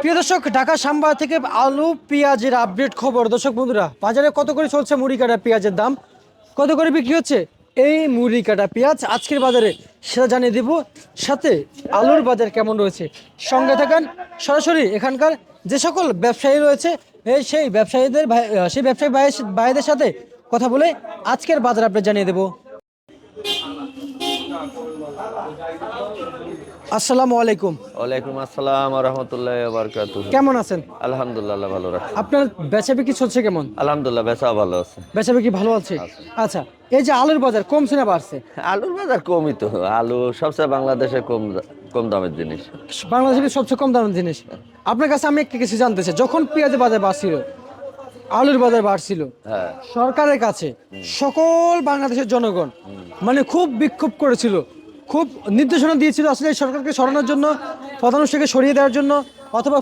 প্রিয় দর্শক, ঢাকা সাম্বা থেকে আলু পেঁয়াজের আপডেট খবর। দর্শক বন্ধুরা, বাজারে কত করে চলছে মুড়ি কাটা পেঁয়াজের দাম, কত করে বিক্রি হচ্ছে এই মুড়ি কাটা পেঁয়াজ আজকের বাজারে, সেটা জানিয়ে দেব। সাথে আলুর বাজার কেমন রয়েছে, সঙ্গে থাকেন। সরাসরি এখানকার যে সকল ব্যবসায়ী রয়েছে সেই ব্যবসায়ী ভাইদের সাথে কথা বলে আজকের বাজার আপডেট জানিয়ে দেব। আসসালামু আলাইকুম। ওয়ালাইকুম আসসালাম ওয়া রাহমাতুল্লাহি ওয়া বারাকাতুহু। কেমন আছেন? আলহামদুলিল্লাহ ভালো রাখছি। আপনার বেচা বিক্রি চলছে কেমন? আলহামদুলিল্লাহ বেচা ভালো আছে। বেচা বিক্রি ভালো আছে। আচ্ছা, এই যে আলুর বাজার কমছে না বাড়ছে? আলুর বাজার কমই তো। আলু সবচেয়ে বাংলাদেশে কম দামের জিনিস। বাংলাদেশের সবচেয়ে কম দামের জিনিস। আপনার কাছে আমি একটা কিছু জানতে চাই, যখন পেঁয়াজের বাজার বাড়ছিল, আলুর বাজার বাড়ছিল, হ্যাঁ, সরকারের কাছে সকল বাংলাদেশের জনগণ মানে খুব বিক্ষোভ করেছিল, খুব নির্দেশনা দিয়েছিল আসলে এই সরকারকে সরানোর জন্য, প্রধানমন্ত্রীকে সরিয়ে দেওয়ার জন্য, অথবা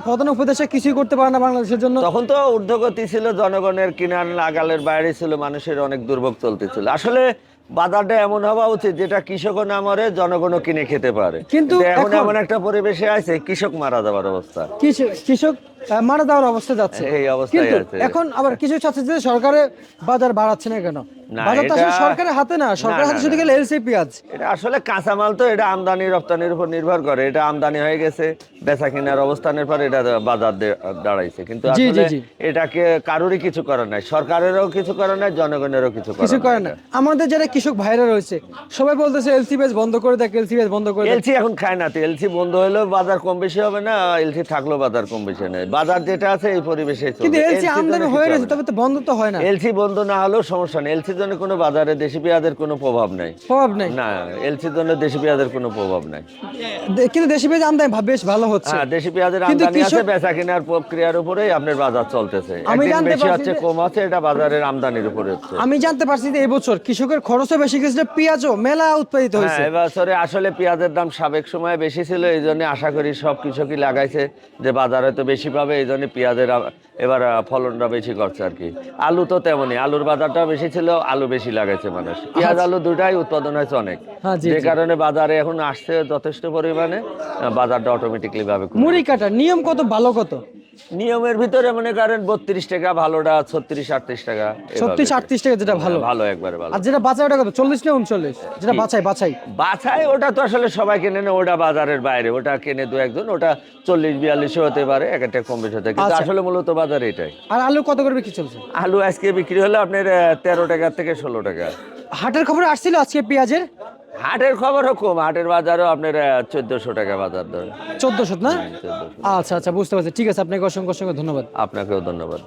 প্রধান উপদেষ্টা কিছুই করতে পারে না বাংলাদেশের জন্য। তখন তো ঊর্ধ্বগতি ছিল, জনগণের কিনার নাগালের বাইরে ছিল, মানুষের অনেক দুর্ভোগ চলতেছিল। আসলে বাজারটা এমন হওয়া উচিত যেটা কৃষকও না মরে, জনগণও কিনে খেতে পারে। কিন্তু এখন এমন একটা পরিবেশে আছে কৃষক মারা যাবার অবস্থা, কৃষক মারা যাওয়ার অবস্থা যাচ্ছে। এই অবস্থায় কিন্তু আছে। এখন আবার কিছু চাচ্ছে যে সরকারের বাজার বাড়াচ্ছে না কেন? না, বাজারটা আসলে এটা- সরকারের হাতে না, সরকারের হাতে শুধু গেলে এলসি পেঁয়াজ। এটা আসলে কাঁচামাল তো, এটা আমদানি রপ্তানির উপর নির্ভর করে। এটা আমদানি হয়ে গেছে, বেচা কিনার অবস্থানের পর এটা বাজার দাঁড়াইছে। কিন্তু জি, আসলে জি। এটাকে কারোরই কিছু করার নাই, সরকারেরও কিছু করার নাই, জনগণেরও কিছু কিছু করে করার না। নাই। আমাদের যারা কৃষক ভাইরা রয়েছে সবাই বলতেছে এলসি পেঁয়াজ বন্ধ করে দেখ, এলসি পেঁয়াজ বন্ধ করে দেখ। এলসি এখন খায় না তো, এলসি বন্ধ হলেও বাজার কম বেশি হবে না, এলসি থাকলেও বাজার কম বেশি নেই। বাজার যেটা আছে এই পরিবেশে কিন্তু এলসি আমদানি হয়ে গেছে, তবে তো বন্ধ তো হয় না। এলসি বন্ধ না হলেও সমস্যা নেই। এলসির জন্য কোনো বাজারে দেশি পেঁয়াজের কোনো প্রভাব নাই। প্রভাব নেই। না, এলসির জন্য দেশি পেঁয়াজের কোনো প্রভাব নাই। কিন্তু দেশি পেঁয়াজ আমদানি বেশ ভালো হচ্ছে। হ্যাঁ, দেশি পেঁয়াজের কিন্তু আমদানি আছে, কৃষক- বেচা কেনার প্রক্রিয়ার উপরেই আপনার বাজার চলতেছে। আমি একদিন জানতে বেশি পারছি হচ্ছে যে- কম আছে, এটা বাজারের আমদানির উপরে হচ্ছে। আমি জানতে পারছি যে এবছর কৃষকের খরচও বেশি গেছিল, পেঁয়াজও মেলা উৎপাদিত হ্যাঁ, হয়েছে। এবছরে আসলে পেঁয়াজের দাম সাবেক সময়ে বেশি ছিল, এই জন্য আশা করি সব কৃষকই লাগাইছে যে বাজারে তো বেশি পাবে, এই জন্য পেঁয়াজের এবার ফলনটা বেশি করছে আর কি। আলু তো তেমনই, আলুর বাজারটা বেশি ছিল, আলু বেশি লাগাইছে মানুষ। পেঁয়াজ আলু দুটাই উৎপাদন হয়েছে অনেক, হ্যাঁ, জি, যে জি। কারণে বাজারে এখন আসছে যথেষ্ট পরিমাণে, বাজারটা অটোমেটিকলি ভাবে কমে। মুড়ি কাটা নিয়ম কত, ভালো কত? নিয়মের ভিতরে মনে করেন 32 টাকা ভালোটা, 36-38 টাকা, এভাবে। 36-38 টাকা যেটা ভালো। ভালো, একবারে ভালো। আর যেটা বাছাই ওটা কত, 40 না 39? যেটা বাছাই বাছাই ওটা তো আসলে সবাই কেনে না, ওটা বাজারের বাইরে, ওটা কেনে দু একজন, ওটা 40-42 হতে পারে, এক একটা কম বেশি হতে পারে। কিন্তু আচ্ছা। আসলে মূলত বাজার এটাই। আর আলু কত করে বিক্রি চলছে? আলু আজকে বিক্রি হলো আপনার 13 টাকা থেকে 16 টাকা। হাটের খবর আসছিল আজকে পেঁয়াজের? হাটের খবরও কম, হাটের বাজারও আপনার 1400 টাকা বাজার দর। 1400 না? 1400। আচ্ছা, বুঝতে পারছি। ঠিক আছে, আপনাকে অসংখ্য ধন্যবাদ। আপনাকেও ধন্যবাদ।